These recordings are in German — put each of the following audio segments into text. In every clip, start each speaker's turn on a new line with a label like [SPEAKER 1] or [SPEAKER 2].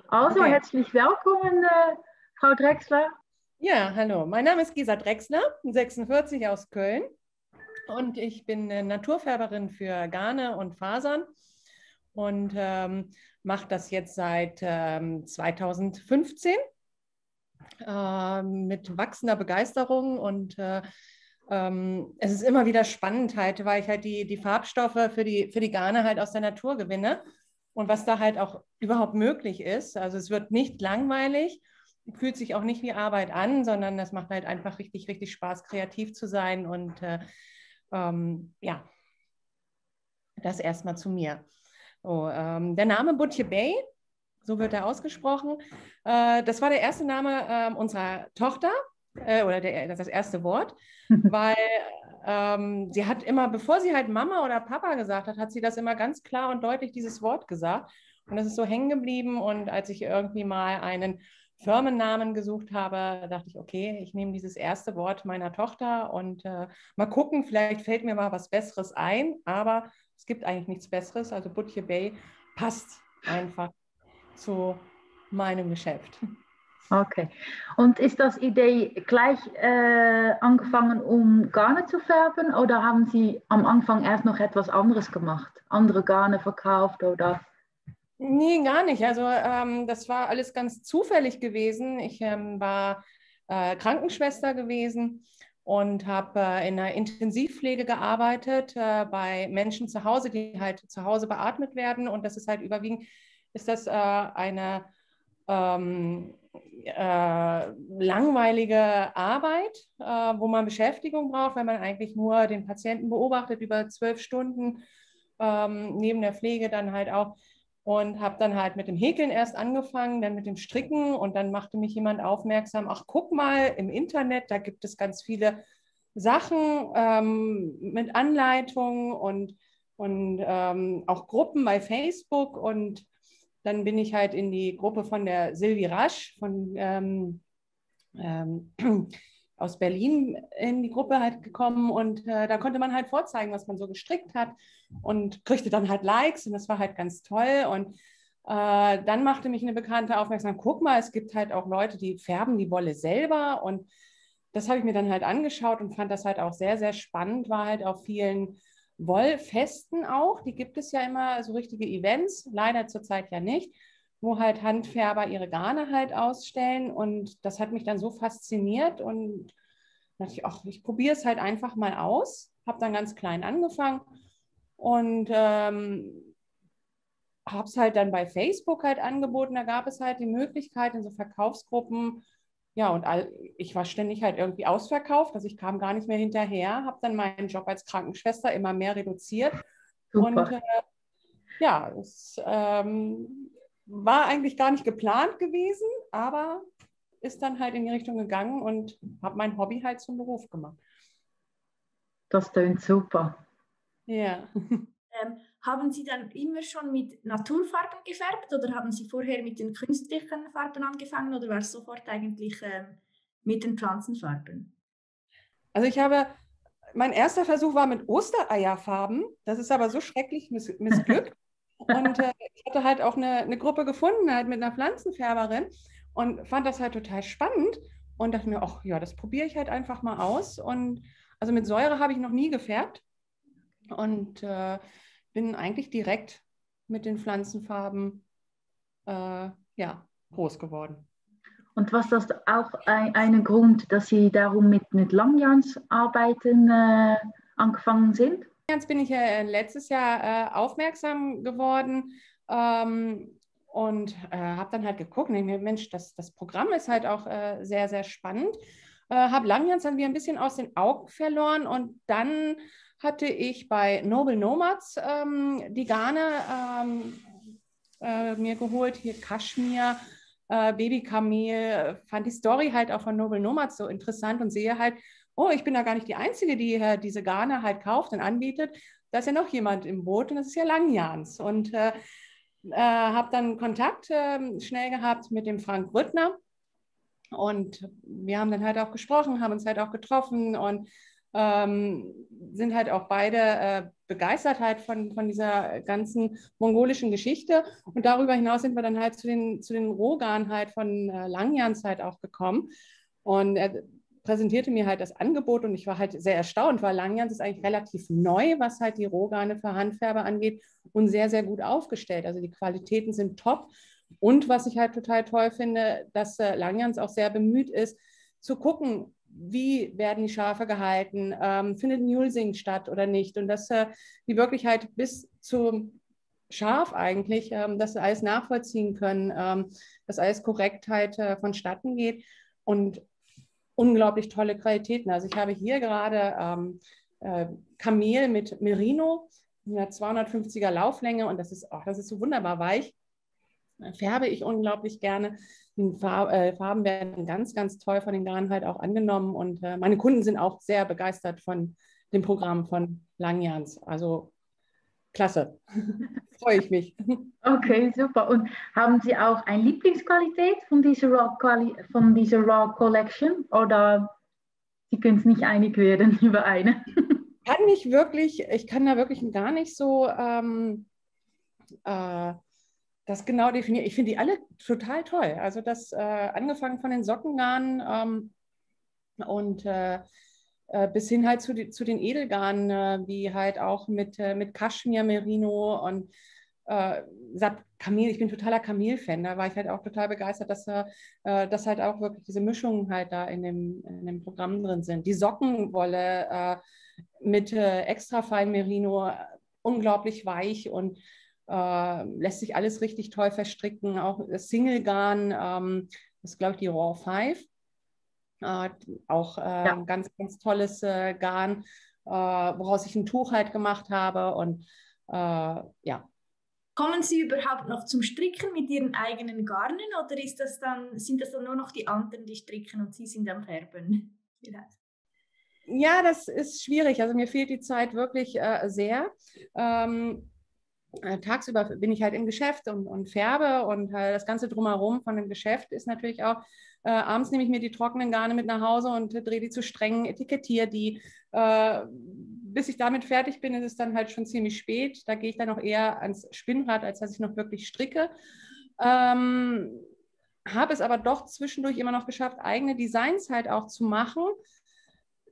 [SPEAKER 1] Also,
[SPEAKER 2] Okay.
[SPEAKER 1] herzlich willkommen, Frau Drechsler.
[SPEAKER 2] Ja, hallo. Mein Name ist Gisa Drechsler, 46 aus Köln und ich bin Naturfärberin für Garne und Fasern und mache das jetzt seit 2015 mit wachsender Begeisterung und es ist immer wieder spannend halt, weil ich halt die Farbstoffe für die Garne halt aus der Natur gewinne und was da halt auch überhaupt möglich ist. Also es wird nicht langweilig, fühlt sich auch nicht wie Arbeit an, sondern das macht halt einfach richtig, richtig Spaß, kreativ zu sein und ja, das erstmal zu mir. So, der Name Butche Bay, so wird er ausgesprochen. Das war der erste Name unserer Tochter oder das erste Wort, weil sie hat immer, bevor sie halt Mama oder Papa gesagt hat, hat sie das immer ganz klar und deutlich dieses Wort gesagt. Und das ist so hängen geblieben. Und als ich irgendwie mal einen Firmennamen gesucht habe, dachte ich, okay, ich nehme dieses erste Wort meiner Tochter und mal gucken, vielleicht fällt mir mal was Besseres ein, aber es gibt eigentlich nichts Besseres. Also Butche Bay passt einfach zu meinem Geschäft.
[SPEAKER 1] Okay. Und ist das Idee gleich angefangen, um Garne zu färben, oder haben Sie am Anfang erst noch etwas anderes gemacht? Andere Garne verkauft oder?
[SPEAKER 2] Nee, gar nicht. Also das war alles ganz zufällig gewesen. Ich war Krankenschwester gewesen und habe in einer Intensivpflege gearbeitet bei Menschen zu Hause, die halt zu Hause beatmet werden. Und das ist halt überwiegend, ist das eine langweilige Arbeit, wo man Beschäftigung braucht, weil man eigentlich nur den Patienten beobachtet über 12 Stunden, neben der Pflege dann halt auch. Und habe dann halt mit dem Häkeln erst angefangen, dann mit dem Stricken und dann machte mich jemand aufmerksam, ach guck mal, im Internet, da gibt es ganz viele Sachen mit Anleitungen und auch Gruppen bei Facebook, und dann bin ich halt in die Gruppe von der Sylvie Rasch ähm, aus Berlin in die Gruppe halt gekommen, und da konnte man halt vorzeigen, was man so gestrickt hat, und kriegte dann halt Likes, und das war halt ganz toll. Und dann machte mich eine Bekannte aufmerksam, guck mal, es gibt halt auch Leute, die färben die Wolle selber, und das habe ich mir dann halt angeschaut und fand das halt auch sehr, sehr spannend, war halt auf vielen Wollfesten auch, die gibt es ja immer, so richtige Events, leider zurzeit ja nicht, wo halt Handfärber ihre Garne halt ausstellen, und das hat mich dann so fasziniert und dachte ich, ach, ich probiere es halt einfach mal aus, habe dann ganz klein angefangen und habe es halt dann bei Facebook halt angeboten. Da gab es halt die Möglichkeit in so Verkaufsgruppen. Ja, und ich war ständig halt irgendwie ausverkauft, also ich kam gar nicht mehr hinterher, habe dann meinen Job als Krankenschwester immer mehr reduziert. Und
[SPEAKER 1] Super.
[SPEAKER 2] ja, es war eigentlich gar nicht geplant gewesen, aber ist dann halt in die Richtung gegangen und habe mein Hobby halt zum Beruf gemacht.
[SPEAKER 1] Das tönt super.
[SPEAKER 2] Ja.
[SPEAKER 3] Haben Sie dann immer schon mit Naturfarben gefärbt oder haben Sie vorher mit den künstlichen Farben angefangen oder war es sofort eigentlich mit den Pflanzenfarben?
[SPEAKER 2] Also mein erster Versuch war mit Ostereierfarben. Das ist aber so schrecklich missglückt. Und ich hatte halt auch eine Gruppe gefunden, halt mit einer Pflanzenfärberin, und fand das halt total spannend und dachte mir, ach ja, das probiere ich halt einfach mal aus. Und also mit Säure habe ich noch nie gefärbt und bin eigentlich direkt mit den Pflanzenfarben ja, groß geworden.
[SPEAKER 1] Und was das auch ein Grund, dass Sie darum mit Langjans arbeiten angefangen sind?
[SPEAKER 2] Jetzt bin ich ja letztes Jahr aufmerksam geworden und habe dann halt geguckt, und mir, Mensch, das Programm ist halt auch sehr, sehr spannend. Habe Langjans dann wieder ein bisschen aus den Augen verloren, und dann hatte ich bei Noble Nomads die Garne mir geholt, hier Kaschmir, Babykamel, fand die Story halt auch von Noble Nomads so interessant und sehe halt, oh, ich bin da gar nicht die Einzige, die diese Garne halt kauft und anbietet. Da ist ja noch jemand im Boot, und das ist ja Langjans. Und habe dann Kontakt schnell gehabt mit dem Frank Rüttner. Und wir haben dann halt auch gesprochen, haben uns halt auch getroffen und sind halt auch beide begeistert halt von dieser ganzen mongolischen Geschichte. Und darüber hinaus sind wir dann halt zu den Rohgarn halt von Langjans halt auch gekommen. Und er präsentierte mir halt das Angebot und ich war halt sehr erstaunt, weil Langjans ist eigentlich relativ neu, was halt die Rohgarne für Handfärber angeht und sehr, sehr gut aufgestellt. Also die Qualitäten sind top. Und was ich halt total toll finde, dass Langjans auch sehr bemüht ist, zu gucken, wie werden die Schafe gehalten, findet Mulesing statt oder nicht. Und dass die wirklich halt bis zum Schaf eigentlich das alles nachvollziehen können, dass alles korrekt halt vonstatten geht und unglaublich tolle Qualitäten. Also ich habe hier gerade Kamel mit Merino, einer 250er Lauflänge und das ist so wunderbar weich. Färbe ich unglaublich gerne. Die Farben werden ganz, ganz toll von den Garnen halt auch angenommen und meine Kunden sind auch sehr begeistert von dem Programm von Langjans. Also klasse, freue ich mich.
[SPEAKER 1] Okay, super. Und haben Sie auch eine Lieblingsqualität von dieser Raw Collection oder Sie können es nicht einig werden über eine?
[SPEAKER 2] Ich kann da wirklich gar nicht so das genau definieren. Ich finde die alle total toll. Also das angefangen von den Sockengarnen und bis hin halt zu den Edelgarnen, wie halt auch mit Kaschmir, Merino und Kamel. Ich bin totaler Kamel-Fan. Da war ich halt auch total begeistert, dass halt auch wirklich diese Mischungen halt da in dem Programm drin sind. Die Sockenwolle mit extra fein Merino, unglaublich weich und lässt sich alles richtig toll verstricken. Auch das Single-Garn, das ist, glaube ich, die Raw 5. Auch ein ganz, ganz tolles Garn, woraus ich ein Tuch halt gemacht habe. Und ja.
[SPEAKER 3] Kommen Sie überhaupt noch zum Stricken mit Ihren eigenen Garnen oder sind das dann nur noch die anderen, die stricken und Sie sind am Färben? Vielleicht.
[SPEAKER 2] Ja, das ist schwierig. Also mir fehlt die Zeit wirklich sehr. Tagsüber bin ich halt im Geschäft und färbe und das Ganze drumherum von dem Geschäft ist natürlich auch, abends nehme ich mir die trockenen Garne mit nach Hause und drehe die zu Strängen, etikettiere die. Bis ich damit fertig bin, ist es dann halt schon ziemlich spät. Da gehe ich dann auch eher ans Spinnrad, als dass ich noch wirklich stricke. Habe es aber doch zwischendurch immer noch geschafft, eigene Designs halt auch zu machen.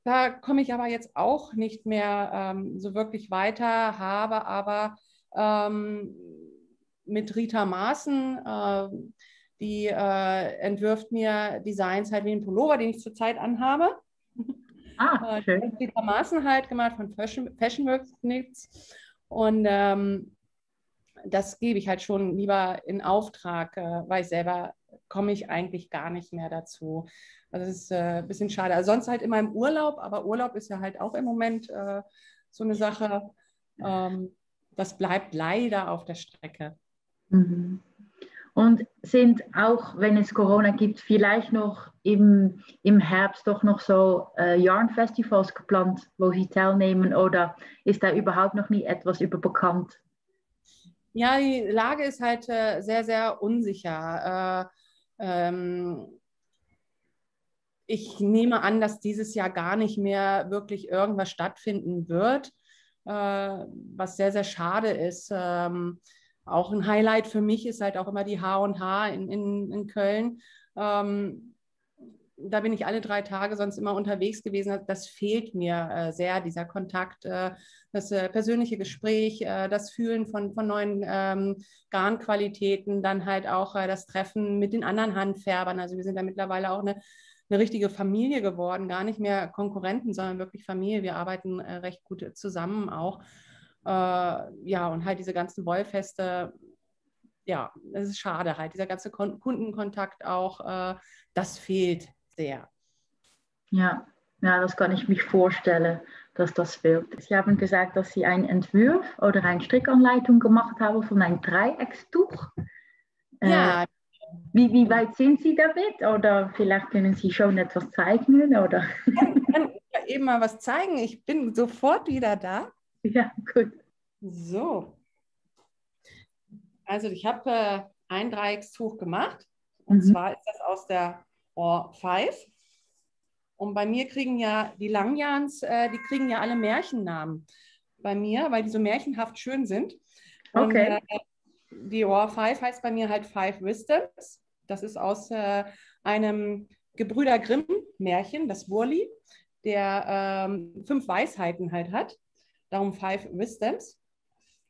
[SPEAKER 2] Da komme ich aber jetzt auch nicht mehr so wirklich weiter, habe aber mit Rita Maaßen, die entwirft mir Designs halt wie ein Pullover, den ich zurzeit anhabe.
[SPEAKER 1] Schön.
[SPEAKER 2] Rita Maaßen halt gemacht von Fashionworks Knits und das gebe ich halt schon lieber in Auftrag, weil ich selber komme ich eigentlich gar nicht mehr dazu. Also das ist ein bisschen schade. Also sonst halt immer im Urlaub, aber Urlaub ist ja halt auch im Moment so eine Sache. Das bleibt leider auf der Strecke.
[SPEAKER 1] Mhm. Und sind auch, wenn es Corona gibt, vielleicht noch im Herbst doch noch so Yarn-Festivals geplant, wo Sie teilnehmen oder ist da überhaupt noch nie etwas über bekannt?
[SPEAKER 2] Ja, die Lage ist halt sehr, sehr unsicher. Ich nehme an, dass dieses Jahr gar nicht mehr wirklich irgendwas stattfinden wird, was sehr, sehr schade ist. Auch ein Highlight für mich ist halt auch immer die H&H in Köln. Da bin ich alle 3 Tage sonst immer unterwegs gewesen. Das fehlt mir sehr, dieser Kontakt, das persönliche Gespräch, das Fühlen von neuen Garnqualitäten, dann halt auch das Treffen mit den anderen Handfärbern. Also wir sind da mittlerweile auch eine richtige Familie geworden, gar nicht mehr Konkurrenten, sondern wirklich Familie. Wir arbeiten recht gut zusammen auch. Ja, und halt diese ganzen Wollfeste, ja, es ist schade halt, dieser ganze Kundenkontakt auch, das fehlt sehr.
[SPEAKER 1] Ja, das kann ich mich vorstellen, dass das fehlt. Sie haben gesagt, dass Sie einen Entwurf oder eine Strickanleitung gemacht haben von einem Dreieckstuch.
[SPEAKER 2] Ja.
[SPEAKER 1] Wie weit sind Sie damit? Oder vielleicht können Sie schon etwas zeichnen? Oder?
[SPEAKER 2] Ich kann ja eben mal was zeigen. Ich bin sofort wieder da.
[SPEAKER 1] Ja, gut.
[SPEAKER 2] So. Also ich habe ein Dreieckstuch gemacht. Und zwar ist das aus der Raw 5. Und bei mir kriegen ja die Langjahns, die kriegen ja alle Märchennamen bei mir, weil die so märchenhaft schön sind. Und
[SPEAKER 1] Okay.
[SPEAKER 2] die Raw Five heißt bei mir halt Five Wisdoms. Das ist aus einem Gebrüder Grimm Märchen, das Wurli, der 5 Weisheiten halt hat. Darum Five Wisdoms.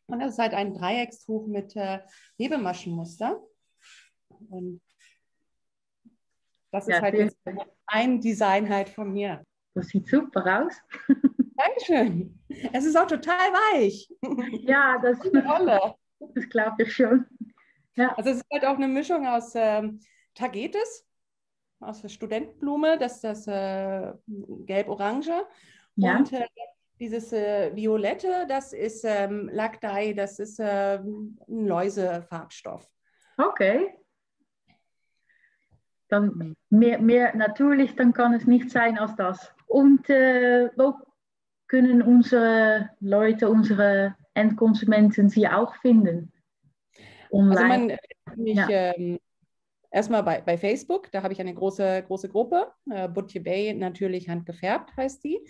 [SPEAKER 2] Und das ist halt ein Dreieckstuch mit Hebemaschenmuster. Und das ist halt jetzt ein Design halt von mir.
[SPEAKER 1] Das sieht super aus.
[SPEAKER 2] Dankeschön. Es ist auch total weich.
[SPEAKER 1] Ja, das glaube ich schon. Ja.
[SPEAKER 2] Also es ist halt auch eine Mischung aus Tagetes, aus der Studentenblume, das ist das gelb-orange.
[SPEAKER 1] Ja.
[SPEAKER 2] Und dieses Violette, das ist Lack-Dye, das ist ein Läusefarbstoff.
[SPEAKER 1] Okay. Dann mehr natürlich, dann kann es nicht sein als das. Und wo können unsere Leute, unsere Endkonsumenten sie auch finden? Online.
[SPEAKER 2] Also man mich erstmal bei Facebook, da habe ich eine große Gruppe, Butje Bay, natürlich handgefärbt heißt die.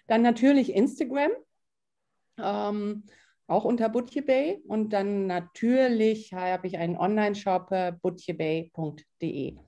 [SPEAKER 2] Dann natürlich Instagram, auch unter Butje Bay. Und dann natürlich habe ich einen Online-Shop, butjebay.de.